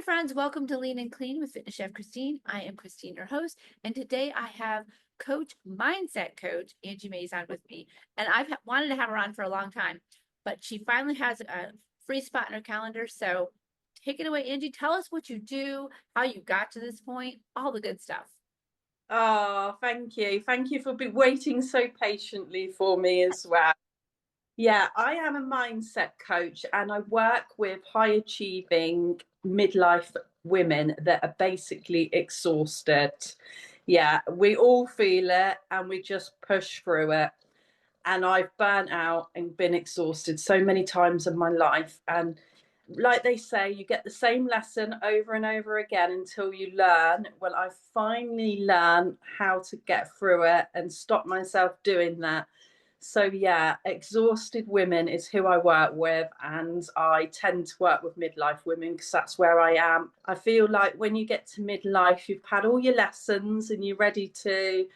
friends, welcome to Lean and Clean with Fitness Chef Christine. I am Christine, your host, and today I have Mindset Coach Angie Mays on with me. And I've wanted to have her on for a long time, but she finally has a free spot in her calendar. So take it away, Angie. Tell us what you do, how you got to this point, all the good stuff. Oh, thank you. Thank you for waiting so patiently for me as well. Yeah, I am a mindset coach and I work with high achieving midlife women that are basically exhausted. Yeah, we all feel it and we just push through it. And I've burnt out and been exhausted so many times in my life. And like they say, you get the same lesson over and over again until you learn. Well, I finally learned how to get through it and stop myself doing that. So yeah, exhausted women is who I work with, and I tend to work with midlife women because that's where I am. I feel like when you get to midlife, you've had all your lessons and you're ready to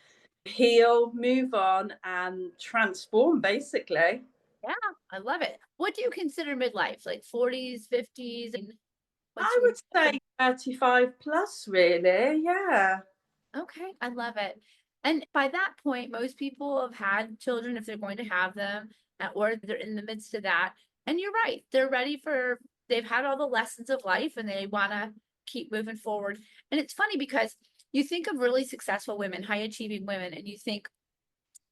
heal, move on, and transform basically. Yeah, I love it. What do you consider midlife? Like 40s, 50s? And what's I your would say 35 plus, really. Yeah. Okay, I love it. And by that point, most people have had children if they're going to have them, or they're in the midst of that. And you're right, they've had all the lessons of life and they want to keep moving forward. And it's funny because you think of really successful women, high achieving women, and you think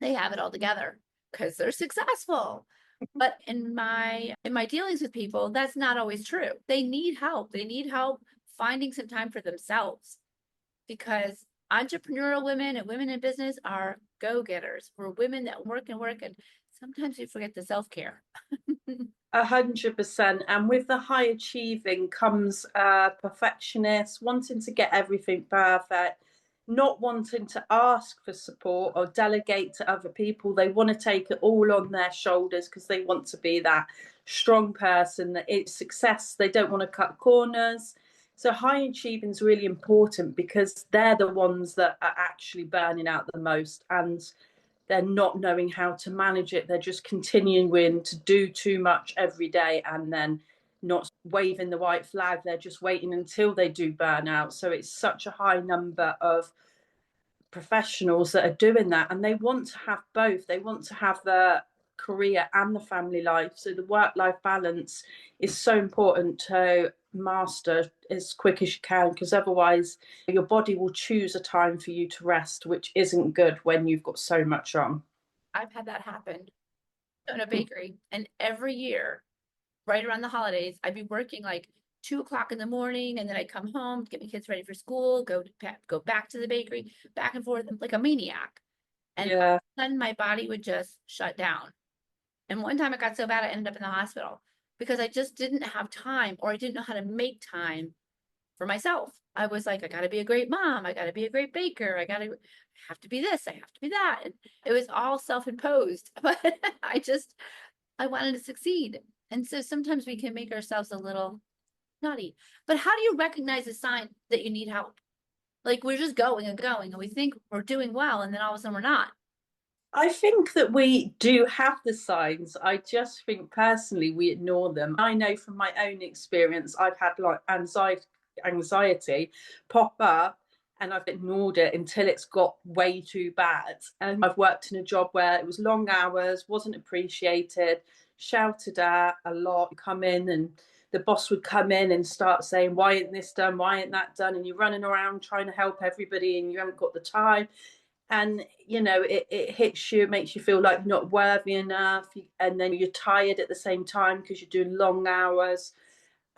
they have it all together because they're successful. But in my dealings with people, that's not always true. They need help. They need help finding some time for themselves because entrepreneurial women and women in business are go-getters. We're women that work and work, and sometimes we forget the self-care. 100%. And with the high achieving comes a perfectionist, wanting to get everything perfect, not wanting to ask for support or delegate to other people. They want to take it all on their shoulders because they want to be that strong person that it's success. They don't want to cut corners. So high achieving is really important because they're the ones that are actually burning out the most, and they're not knowing how to manage it. They're just continuing to do too much every day and then not waving the white flag. They're just waiting until they do burn out. So it's such a high number of professionals that are doing that, and they want to have both. They want to have the career and the family life. So the work-life balance is so important to master as quick as you can, because otherwise your body will choose a time for you to rest, which isn't good when you've got so much on. I've had that happen in a bakery, and every year, right around the holidays, I'd be working like 2 o'clock in the morning, and then I'd come home, get my kids ready for school, go back to the bakery, back and forth like a maniac. And Yeah. then my body would just shut down. And one time it got so bad I ended up in the hospital because I just didn't have time, or I didn't know how to make time for myself. I was like, I got to be a great mom. I got to be a great baker. I have to be this. I have to be that. And it was all self-imposed, but I wanted to succeed. And so sometimes we can make ourselves a little naughty. But how do you recognize a sign that you need help? Like we're just going and going and we think we're doing well, and then all of a sudden we're not. I think that we do have the signs. I just think personally we ignore them. I know from my own experience, I've had like anxiety pop up and I've ignored it until it's got way too bad. And I've worked in a job where it was long hours, wasn't appreciated, shouted at a lot, come in and the boss would come in and start saying, why isn't this done? Why isn't that done? And you're running around trying to help everybody and you haven't got the time. And it hits you, it makes you feel like you're not worthy enough, and then you're tired at the same time because you're doing long hours,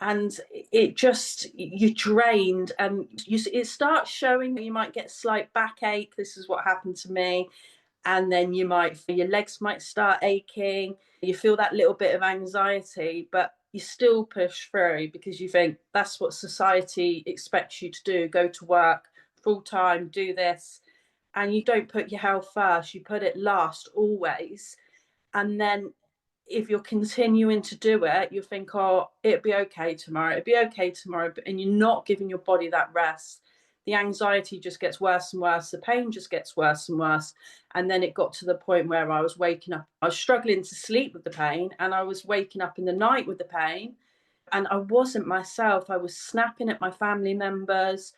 and it just, you're drained, and it starts showing. You might get slight backache. This is what happened to me. And then your legs might start aching. You feel that little bit of anxiety, but you still push through because you think that's what society expects you to do: go to work full time, do this. And you don't put your health first, you put it last always. And then if you're continuing to do it, you think, oh, it'll be okay tomorrow, it'll be okay tomorrow, and you're not giving your body that rest. The anxiety just gets worse and worse, the pain just gets worse and worse. And then it got to the point where I was waking up, I was struggling to sleep with the pain, and I was waking up in the night with the pain. And I wasn't myself. I was snapping at my family members.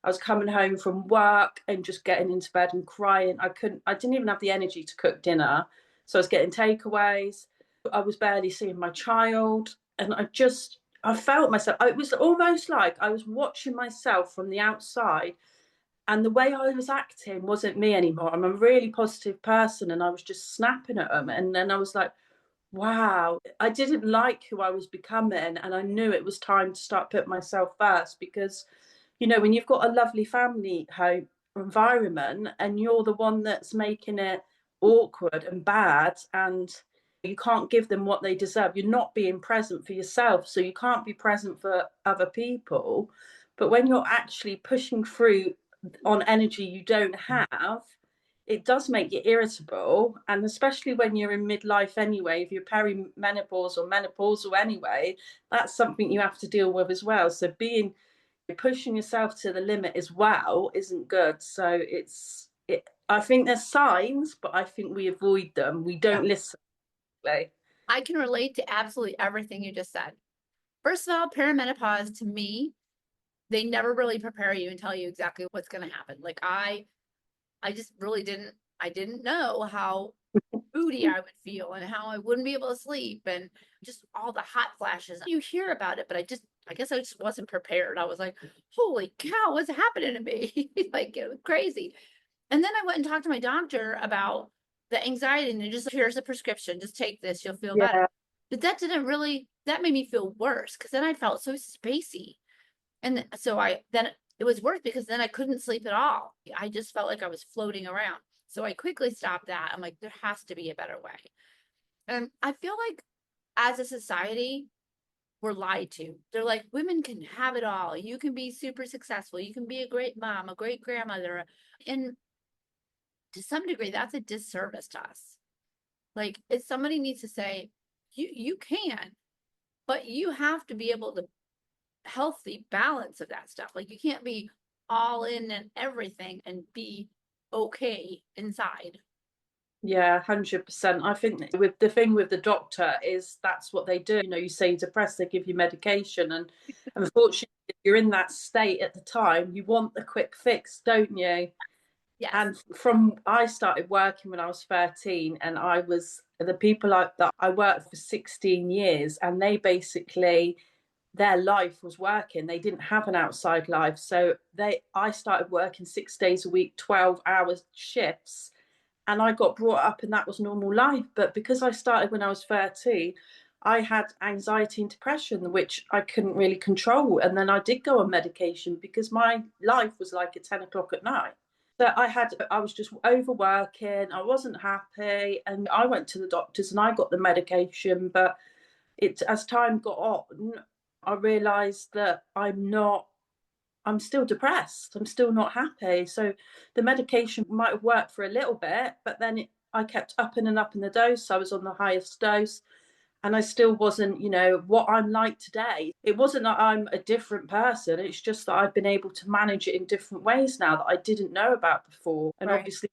I was coming home from work and just getting into bed and crying. I didn't even have the energy to cook dinner. So I was getting takeaways. I was barely seeing my child. And I felt myself. It was almost like I was watching myself from the outside. And the way I was acting wasn't me anymore. I'm a really positive person and I was just snapping at them. And then I was like, wow, I didn't like who I was becoming. And I knew it was time to start putting myself first because, when you've got a lovely family home environment and you're the one that's making it awkward and bad and you can't give them what they deserve, you're not being present for yourself. So you can't be present for other people. But when you're actually pushing through on energy you don't have, it does make you irritable. And especially when you're in midlife anyway, if you're perimenopause or menopausal anyway, that's something you have to deal with as well. So pushing yourself to the limit as well isn't good. So I think there's signs, but I think we avoid them. We Yeah. don't listen. I can relate to absolutely everything you just said. First of all, perimenopause to me, they never really prepare you and tell you exactly what's going to happen. Like I just really I didn't know how moody I would feel and how I wouldn't be able to sleep and just all the hot flashes. You hear about it, but I guess I just wasn't prepared. I was like, holy cow, what's happening to me? Like it was crazy. And then I went and talked to my doctor about the anxiety and just here's a prescription, just take this, you'll feel better. Yeah, But that made me feel worse because then I felt so spacey. And so then it was worse because then I couldn't sleep at all. I just felt like I was floating around. So I quickly stopped that. I'm like, there has to be a better way. And I feel like as a society, we're lied to. They're like, women can have it all. You can be super successful. You can be a great mom, a great grandmother. And to some degree, that's a disservice to us. Like, if somebody needs to say, you can, but you have to be able to healthy balance of that stuff. Like you can't be all in and everything and be okay inside. yeah, 100%. I think with the thing with the doctor is that's what they do. You say you're depressed, they give you medication, and unfortunately, if you're in that state at the time, you want the quick fix, don't you? Yes. And I started working when I was 13, and I was the people that I worked for 16 years, and they basically their life was working. They didn't have an outside life, so I started working 6 days a week, 12 hours shifts, and I got brought up, and that was normal life. But because I started when I was 13, I had anxiety and depression, which I couldn't really control, and then I did go on medication because my life was like at 10 o'clock at night. That I was just overworking, I wasn't happy, and I went to the doctors and I got the medication. But as time got on, I realized that I'm still depressed, I'm still not happy. So the medication might have worked for a little bit, but then I kept upping and upping the dose. I was on the highest dose, and I still wasn't, what I'm like today. It wasn't that I'm a different person. It's just that I've been able to manage it in different ways now that I didn't know about before. And Right. obviously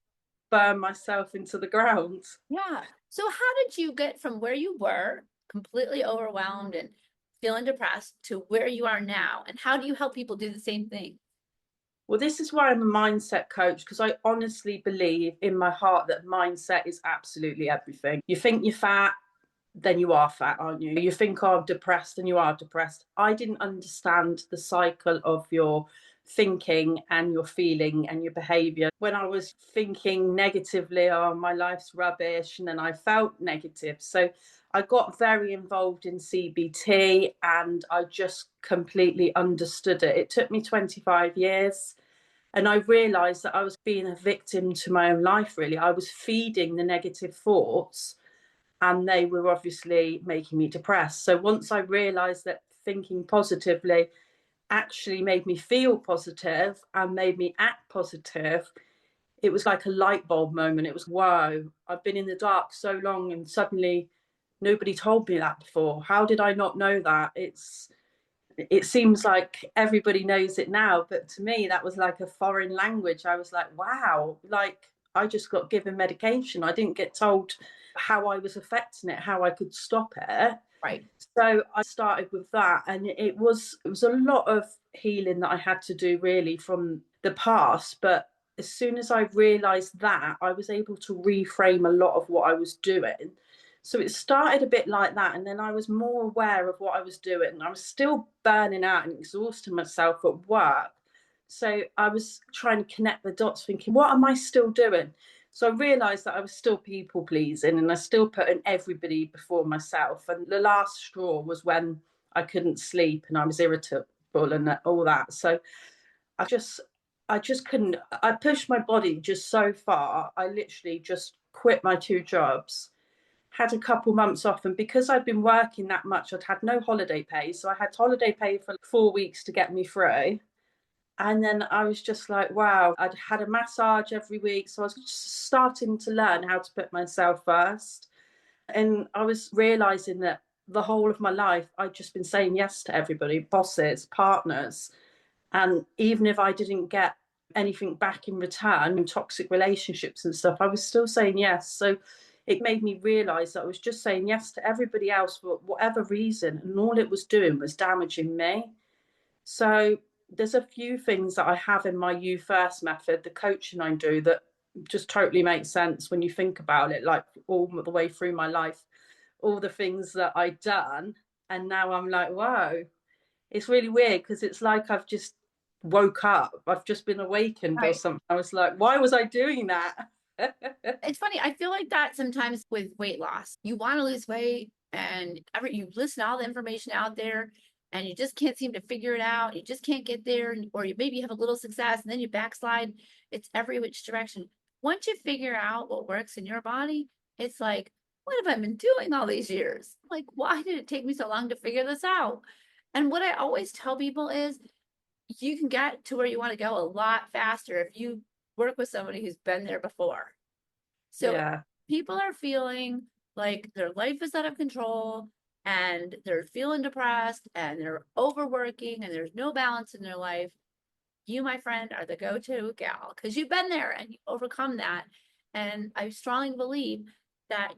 burn myself into the ground. Yeah. So how did you get from where you were completely overwhelmed and feeling depressed to where you are now? And how do you help people do the same thing? Well, this is why I'm a mindset coach, because I honestly believe in my heart that mindset is absolutely everything. You think you're fat, then you are fat, aren't you? You think, oh, I'm depressed, and you are depressed. I didn't understand the cycle of your thinking and your feeling and your behavior. When I was thinking negatively, oh, my life's rubbish, and then I felt negative. So I got very involved in CBT and I just completely understood it. It took me 25 years. And I realized that I was being a victim to my own life, really. I was feeding the negative thoughts, and they were obviously making me depressed. So once I realized that thinking positively actually made me feel positive and made me act positive, it was like a light bulb moment. It was, wow, I've been in the dark so long and suddenly nobody told me that before. How did I not know that? It seems like everybody knows it now, but to me that was like a foreign language. I was like, wow, like I just got given medication. I didn't get told how I was affecting it, how I could stop it. Right. So I started with that, and it was a lot of healing that I had to do really from the past. But as soon as I realised that, I was able to reframe a lot of what I was doing. So it started a bit like that, and then I was more aware of what I was doing. I was still burning out and exhausting myself at work. So I was trying to connect the dots, thinking, what am I still doing? So I realised that I was still people pleasing and I still putting everybody before myself. And the last straw was when I couldn't sleep and I was irritable and all that. So I just I just couldn't. I pushed my body just so far. I literally just quit my two jobs, had a couple months off, and because I'd been working that much, I'd had no holiday pay. So I had holiday pay for 4 weeks to get me through. And then I was just like, wow, I'd had a massage every week. So I was just starting to learn how to put myself first. And I was realizing that the whole of my life, I'd just been saying yes to everybody, bosses, partners. And even if I didn't get anything back in return, in toxic relationships and stuff, I was still saying yes. So it made me realize that I was just saying yes to everybody else for whatever reason. And all it was doing was damaging me. So there's a few things that I have in my you first method, the coaching I do, that just totally makes sense when you think about it, like all the way through my life, all the things that I've done. And now I'm like, whoa, it's really weird because it's like I've just woke up. I've just been awakened or Right. something. I was like, why was I doing that? It's funny. I feel like that sometimes with weight loss. You want to lose weight and you listen to all the information out there and you just can't seem to figure it out. You just can't get there, or you maybe have a little success and then you backslide. It's every which direction. Once you figure out what works in your body, it's like, what have I been doing all these years? Like, why did it take me so long to figure this out? And what I always tell people is you can get to where you want to go a lot faster if you work with somebody who's been there before. So Yeah, people are feeling like their life is out of control and they're feeling depressed and they're overworking and there's no balance in their life. You, my friend, are the go-to gal because you've been there and you overcome that. And I strongly believe that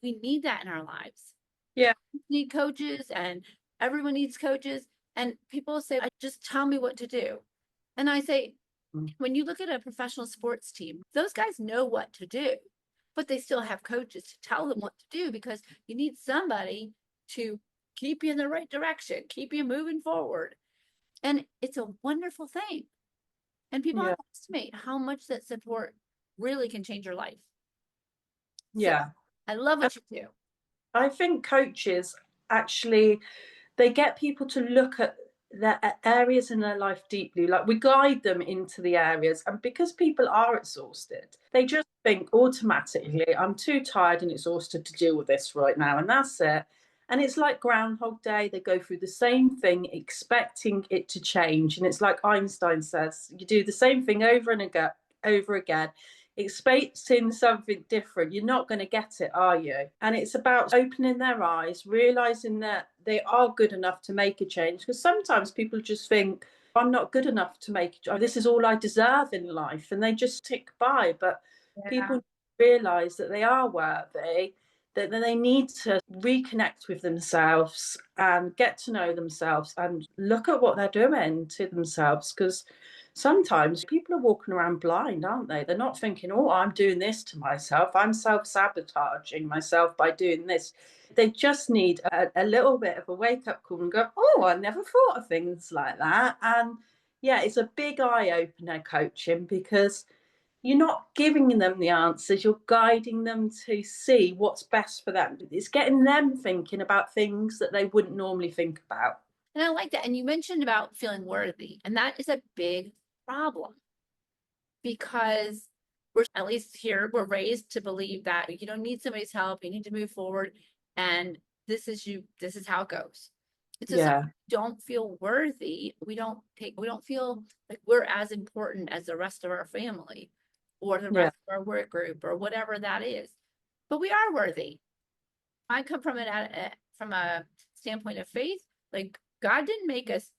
we need that in our lives. yeah, We need coaches and everyone needs coaches. And people say, just tell me what to do. And I say, when you look at a professional sports team, those guys know what to do, but they still have coaches to tell them what to do because you need somebody to keep you in the right direction, keep you moving forward. And it's a wonderful thing. And people yeah, underestimate how much that support really can change your life. So yeah. I love what you do. I think coaches actually they get people to look at their areas in their life deeply. Like we guide them into the areas, and because people are exhausted, they just think automatically, I'm too tired and exhausted to deal with this right now, and that's it. And it's like Groundhog Day. They go through the same thing, expecting it to change. And it's like Einstein says, you do the same thing over again, expecting something different. You're not going to get it, are you? And it's about opening their eyes, realizing that they are good enough to make a change. Because sometimes people just think, I'm not good enough to make it. This is all I deserve in life. And they just tick by. But Yeah. people realize that they are worthy, that they need to reconnect with themselves and get to know themselves and look at what they're doing to themselves. Because sometimes people are walking around blind, aren't they? They're not thinking, oh, I'm doing this to myself. I'm self sabotaging myself by doing this. They just need a little bit of a wake up call and go, oh, I never thought of things like that. And yeah, it's a big eye opener coaching because you're not giving them the answers, you're guiding them to see what's best for them. It's getting them thinking about things that they wouldn't normally think about. And I like that. And you mentioned about feeling worthy, and that is a big problem because we're, at least here, we're raised to believe that you don't need somebody's help, you need to move forward, and this is how it goes. It's just Yeah, don't feel worthy. We don't feel like we're as important as the rest of our family or the yeah, rest of our work group or whatever that is. But we are worthy. I come from it from a standpoint of faith. Like God didn't make us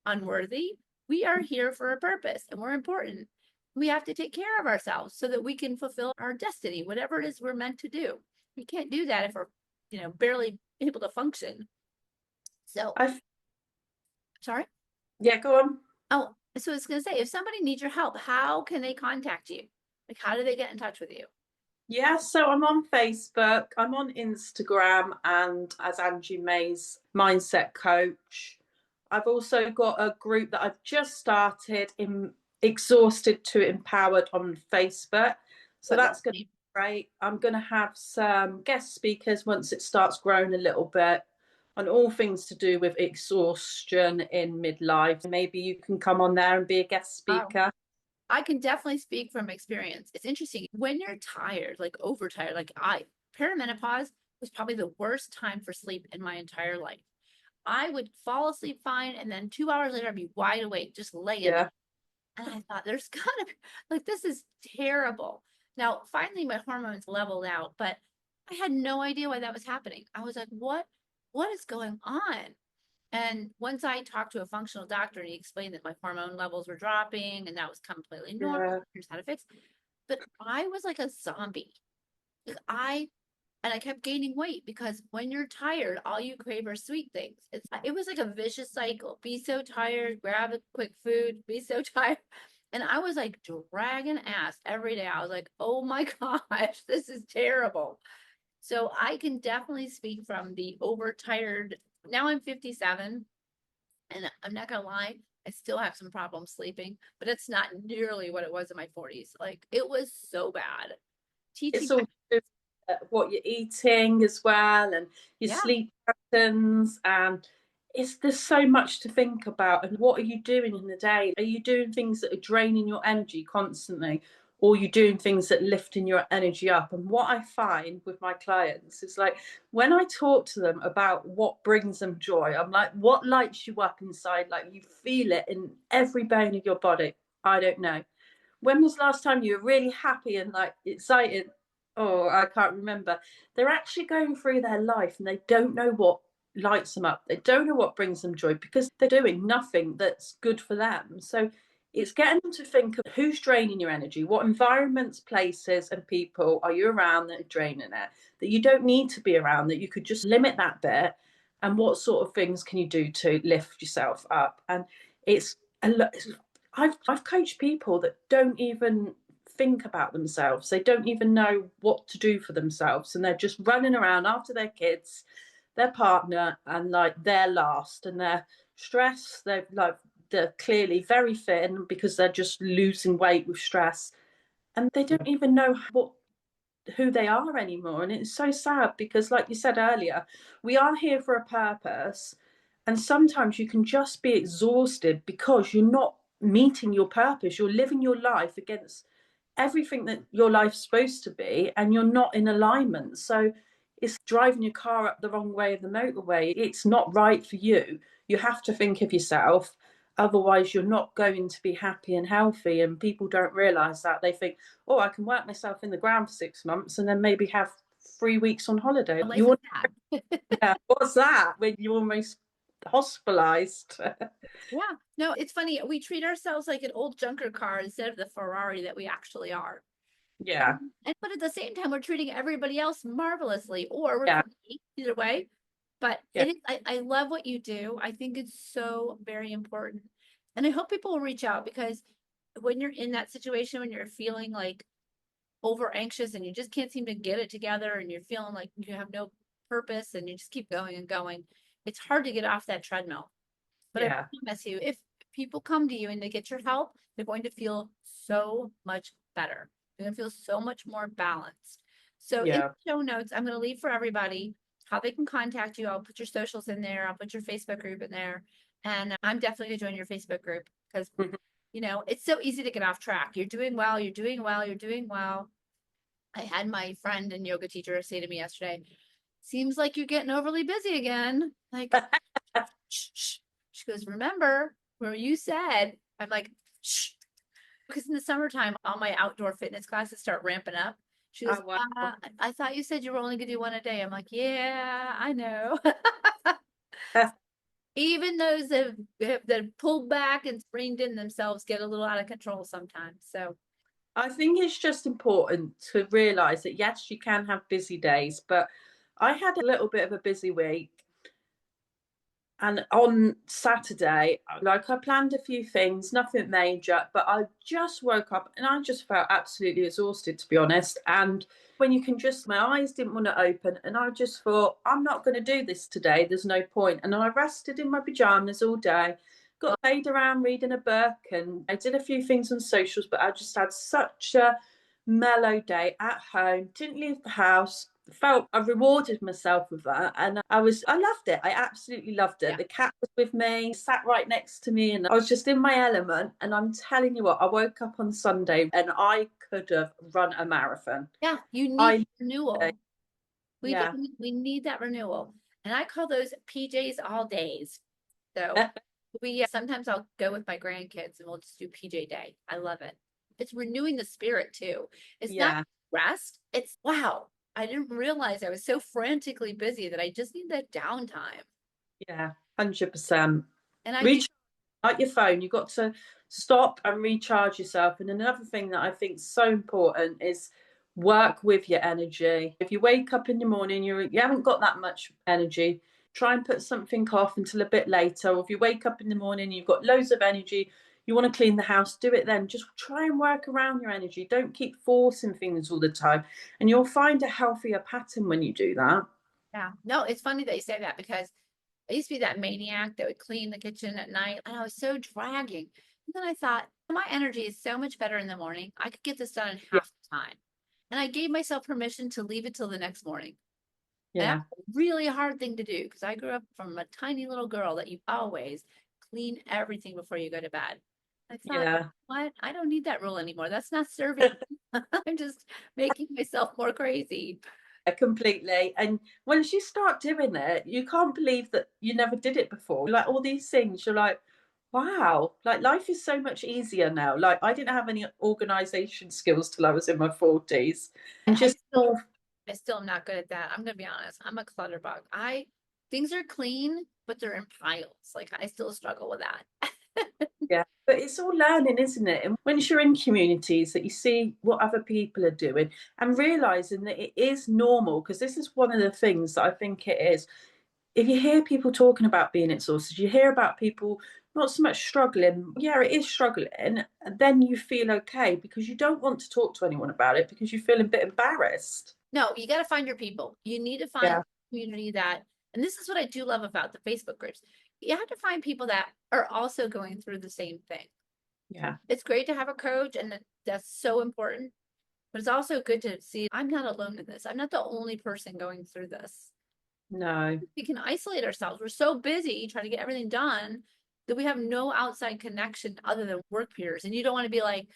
unworthy. We are here for a purpose and we're important. We have to take care of ourselves so that we can fulfill our destiny, whatever it is we're meant to do. We can't do that if we're, barely able to function. So, I sorry. Yeah, go on. Oh, so I was going to say, if somebody needs your help, how can they contact you? Like, how do they get in touch with you? Yeah, so I'm on Facebook, I'm on Instagram, and as Angie May's mindset coach. I've also got a group that I've just started in Exhausted to Empowered on Facebook. So I love that's going to it. be great. I'm going to have some guest speakers once it starts growing a little bit on all things to do with exhaustion in midlife. Maybe you can come on there and be a guest Wow. speaker. I can definitely speak from experience. It's interesting when you're tired, like overtired, perimenopause was probably the worst time for sleep in my entire life. I would fall asleep fine, and then 2 hours later, I'd be wide awake, just laying there. Yeah, And I thought, there's gotta be, like, this is terrible. Now, finally, my hormones leveled out, but I had no idea why that was happening. I was like, what is going on? And once I talked to a functional doctor and he explained that my hormone levels were dropping and that was completely normal, yeah, here's how to fix it. But I was like a zombie. Like I kept gaining weight because when you're tired, all you crave are sweet things. It was like a vicious cycle. Be so tired, grab a quick food, be so tired. And I was like dragging ass every day. I was like, oh my gosh, this is terrible. So I can definitely speak from the overtired. Now I'm 57, and I'm not gonna lie, I still have some problems sleeping, but it's not nearly what it was in my 40s. Like it was so bad. it's Teaching, all what you're eating as well, and your yeah. sleep patterns, and there's so much to think about. And what are you doing in the day? Are you doing things that are draining your energy constantly, or are you doing things that lifting your energy up? And what I find with my clients is like when I talk to them about what brings them joy, I'm like, what lights you up inside? Like you feel it in every bone of your body. I don't know. When was the last time you were really happy and like excited? Oh, I can't remember. They're actually going through their life and they don't know what lights them up. They don't know what brings them joy because they're doing nothing that's good for them. So it's getting them to think of who's draining your energy, what environments, places, and people are you around that are draining it, that you don't need to be around, that you could just limit that bit, and what sort of things can you do to lift yourself up. And it's a lot. I've coached people that don't even think about themselves. They don't even know what to do for themselves, and they're just running around after their kids, their partner, and like they're last, and they're stressed. They're clearly very thin because they're just losing weight with stress, and they don't even know who they are anymore. And it's so sad because, like you said earlier, we are here for a purpose. And sometimes you can just be exhausted because you're not meeting your purpose. You're living your life against everything that your life's supposed to be, and you're not in alignment. So it's driving your car up the wrong way of the motorway. It's not right for you. You have to think of yourself. Otherwise, you're not going to be happy and healthy. And people don't realize that. They think, oh, I can work myself in the ground for 6 months and then maybe have 3 weeks on holiday. Life You is want, bad. yeah, what's that when you're almost hospitalized? Yeah. No, it's funny. We treat ourselves like an old junker car instead of the Ferrari that we actually are. Yeah, But at the same time, we're treating everybody else marvelously, or we're yeah, crazy, either way. But yeah, I love what you do. I think it's so very important. And I hope people will reach out because when you're in that situation, when you're feeling like over anxious and you just can't seem to get it together and you're feeling like you have no purpose and you just keep going and going, it's hard to get off that treadmill. But I yeah, promise you, if people come to you and they get your help, they're going to feel so much better. They're going to feel so much more balanced. So in yeah. the show notes, I'm going to leave for everybody how they can contact you. I'll put your socials in there. I'll put your Facebook group in there. And I'm definitely going to join your Facebook group because, it's so easy to get off track. You're doing well. You're doing well. You're doing well. I had my friend and yoga teacher say to me yesterday, seems like you're getting overly busy again. Like, shh, shh. She goes, remember where you said, I'm like, shh. Because in the summertime, all my outdoor fitness classes start ramping up. She goes, Oh, wow. I thought you said you were only going to do one a day. I'm like, yeah, I know. Even those that pulled back and reined in themselves get a little out of control sometimes. So, I think it's just important to realize that yes, you can have busy days, but I had a little bit of a busy week. And on Saturday, like I planned a few things, nothing major, but I just woke up and I just felt absolutely exhausted, to be honest. And when you can just, my eyes didn't want to open, and I just thought, I'm not going to do this today. There's no point. And I rested in my pajamas all day, got laid around reading a book, and I did a few things on socials, but I just had such a mellow day at home, didn't leave the house, felt I rewarded myself with that, and I loved it. I absolutely loved it. Yeah. The cat was with me, sat right next to me, and I was just in my element. And I'm telling you what, I woke up on Sunday and I could have run a marathon. Yeah, you need I renewal. We do, Yeah. we need that renewal. And I call those PJs all days. So we sometimes I'll go with my grandkids and we'll just do PJ day. I love it. It's renewing the spirit too. It's not Yeah, rest. It's wow. I didn't realize I was so frantically busy that I just need that downtime. yeah, 100%. And I do. Recharge, like your phone, you've got to stop and recharge yourself. And another thing that I think is so important is work with your energy. If you wake up in the morning, you haven't got that much energy, try and put something off until a bit later. Or if you wake up in the morning, you've got loads of energy, you want to clean the house, do it then. Just try and work around your energy. Don't keep forcing things all the time. And you'll find a healthier pattern when you do that. Yeah. No, it's funny that you say that because I used to be that maniac that would clean the kitchen at night and I was so dragging. And then I thought, my energy is so much better in the morning. I could get this done in Yeah. half the time. And I gave myself permission to leave it till the next morning. And Yeah. that's a really hard thing to do because I grew up from a tiny little girl that you always clean everything before you go to bed. I thought, Yeah. what? I don't need that rule anymore. That's not serving. I'm just making myself more crazy. Completely. And once you start doing it, you can't believe that you never did it before. Like all these things, you're like, wow, like life is so much easier now. Like I didn't have any organization skills till I was in my 40s. And I just still I still am not good at that. I'm gonna be honest. I'm a clutter bug. I things are clean, but they're in piles. Like I still struggle with that. yeah, but it's all learning, isn't it? And once you're in communities that you see what other people are doing and realizing that it is normal, because this is one of the things that I think it is. If you hear people talking about being exhausted, you hear about people not so much struggling. Yeah, it is struggling. And then you feel okay because you don't want to talk to anyone about it because you feel a bit embarrassed. No, you got to find your people. You need to find Yeah. a community that, and this is what I do love about the Facebook groups. You have to find people that are also going through the same thing. Yeah. It's great to have a coach, and that's so important. But it's also good to see I'm not alone in this. I'm not the only person going through this. No. We can isolate ourselves. We're so busy trying to get everything done that we have no outside connection other than work peers. And you don't want to be like,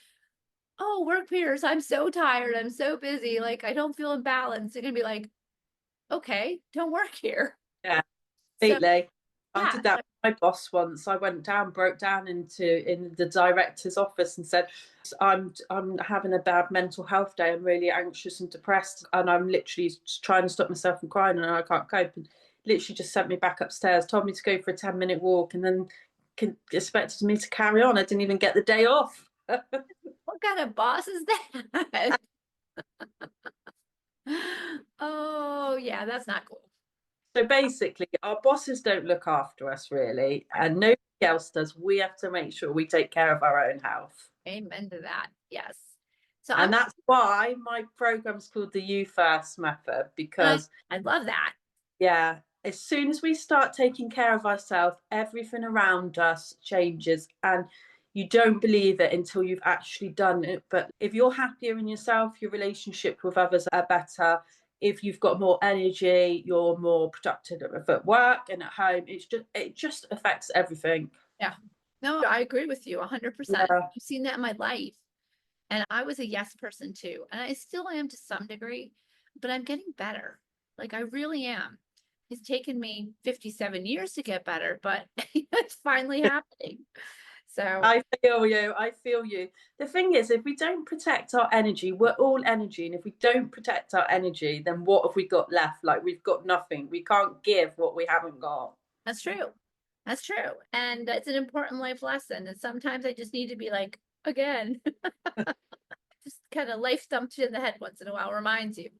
oh, work peers, I'm so tired. I'm so busy. Like, I don't feel in balance. You're going to be like, okay, don't work here. Yeah. So, Completely. I yeah, did that with my boss once. I went down, broke down in the director's office and said, I'm having a bad mental health day. I'm really anxious and depressed, and I'm literally just trying to stop myself from crying, and I can't cope. And literally just sent me back upstairs, told me to go for a 10-minute walk, and then expected me to carry on. I didn't even get the day off. what kind of boss is that? Oh, yeah, that's not cool. So basically, our bosses don't look after us really, and nobody else does. We have to make sure we take care of our own health. Amen to that. Yes. So I'm, And that's why my program's called the You First Method, and because, I love that. yeah, as soon as we start taking care of ourselves, everything around us changes. And you don't believe it until you've actually done it. But if you're happier in yourself, your relationship with others are better. If you've got more energy, you're more productive at work and at home. It just affects everything. Yeah. No, I agree with you 100%. Yeah. I've seen that in my life. And I was a yes person too. And I still am to some degree, but I'm getting better. Like I really am. It's taken me 57 years to get better, but it's finally happening. So I feel you. I feel you. The thing is, if we don't protect our energy, we're all energy. And if we don't protect our energy, then what have we got left? Like we've got nothing. We can't give what we haven't got. that's true. That's true. And it's an important life lesson. And sometimes I just need to be like, again, just kind of life thumps you in the head once in a while, reminds you.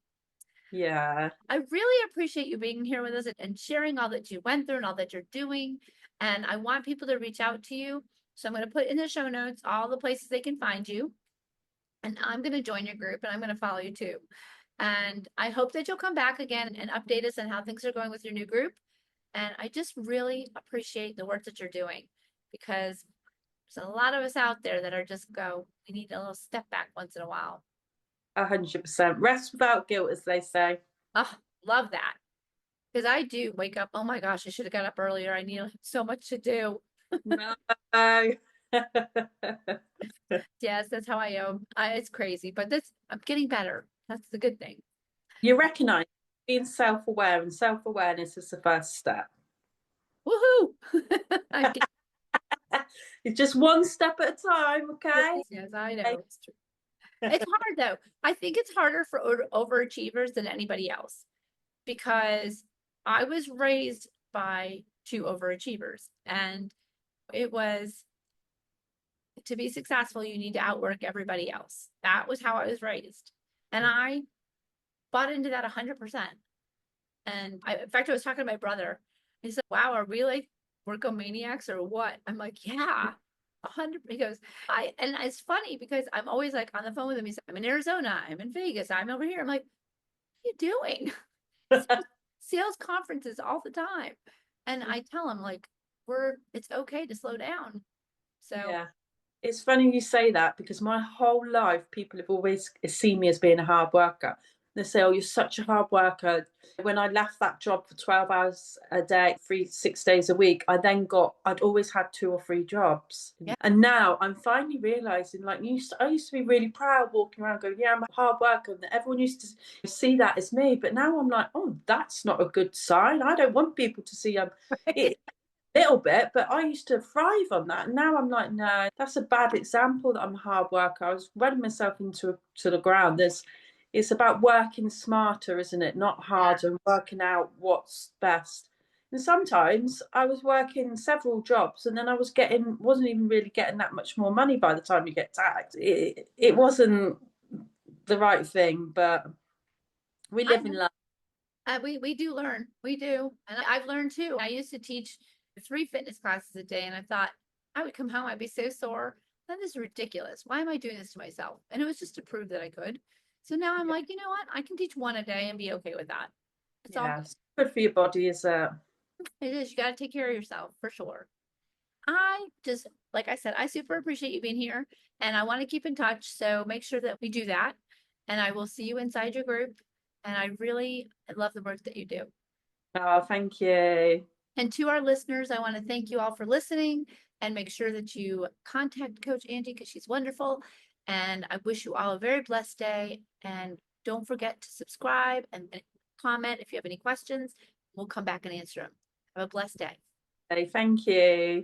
Yeah. I really appreciate you being here with us and sharing all that you went through and all that you're doing. And I want people to reach out to you. So I'm going to put in the show notes all the places they can find you. And I'm going to join your group and I'm going to follow you too. And I hope that you'll come back again and update us on how things are going with your new group. And I just really appreciate the work that you're doing because there's a lot of us out there that are just we need a little step back once in a while. 100%. Rest without guilt, as they say. Oh, love that. Because I do wake up, oh my gosh, I should have got up earlier. I need so much to do. No. Yes, that's how I am. It's crazy, but I'm getting better. That's the good thing. You recognise being self-aware, and self-awareness is the first step. Woohoo! I'm It's just one step at a time, okay? yes, I know. It's true. It's hard though. I think it's harder for overachievers than anybody else because I was raised by two overachievers, and it was to be successful, you need to outwork everybody else. That was how I was raised. And I bought into that 100%. And in fact, I was talking to my brother. He said, wow, are we like workomaniacs or what? I'm like, yeah, 100. He goes, and it's funny because I'm always like on the phone with him. He said, I'm in Arizona, I'm in Vegas, I'm over here. I'm like, what are you doing? Sales conferences all the time. And I tell him like, it's okay to slow down. So yeah. It's funny you say that because my whole life people have always seen me as being a hard worker. They say, oh, you're such a hard worker. When I left that job for 12 hours a day, 6 days a week, I'd always had 2 or 3 jobs. yeah. And now I'm finally realizing, like, I used to be really proud walking around going, yeah, I'm a hard worker. And everyone used to see that as me. But now I'm like, oh, that's not a good sign. I don't want people to see it, little bit, but I used to thrive on that. And now I'm like, no, that's a bad example that I'm a hard worker. I was running myself to the ground. It's about working smarter, isn't it? Not harder, and working out what's best. And sometimes I was working several jobs and then wasn't even really getting that much more money by the time you get taxed. It wasn't the right thing, but we live in life. We do learn. We do. And I've learned too. I used to teach 3 fitness classes a day and I thought I would come home, I'd be so sore. That is ridiculous. Why am I doing this to myself? And it was just to prove that I could. So now I'm like, you know what? I can teach 1 a day and be okay with that. It's all Good for your body, is it? it is. You got to take care of yourself for sure. Like I said, I super appreciate you being here and I want to keep in touch. So make sure that we do that. And I will see you inside your group. And I love the work that you do. Oh, thank you. And to our listeners, I want to thank you all for listening and make sure that you contact Coach Angie because she's wonderful. And I wish you all a very blessed day. And don't forget to subscribe and comment if you have any questions. We'll come back and answer them. Have a blessed day. Hey, thank you.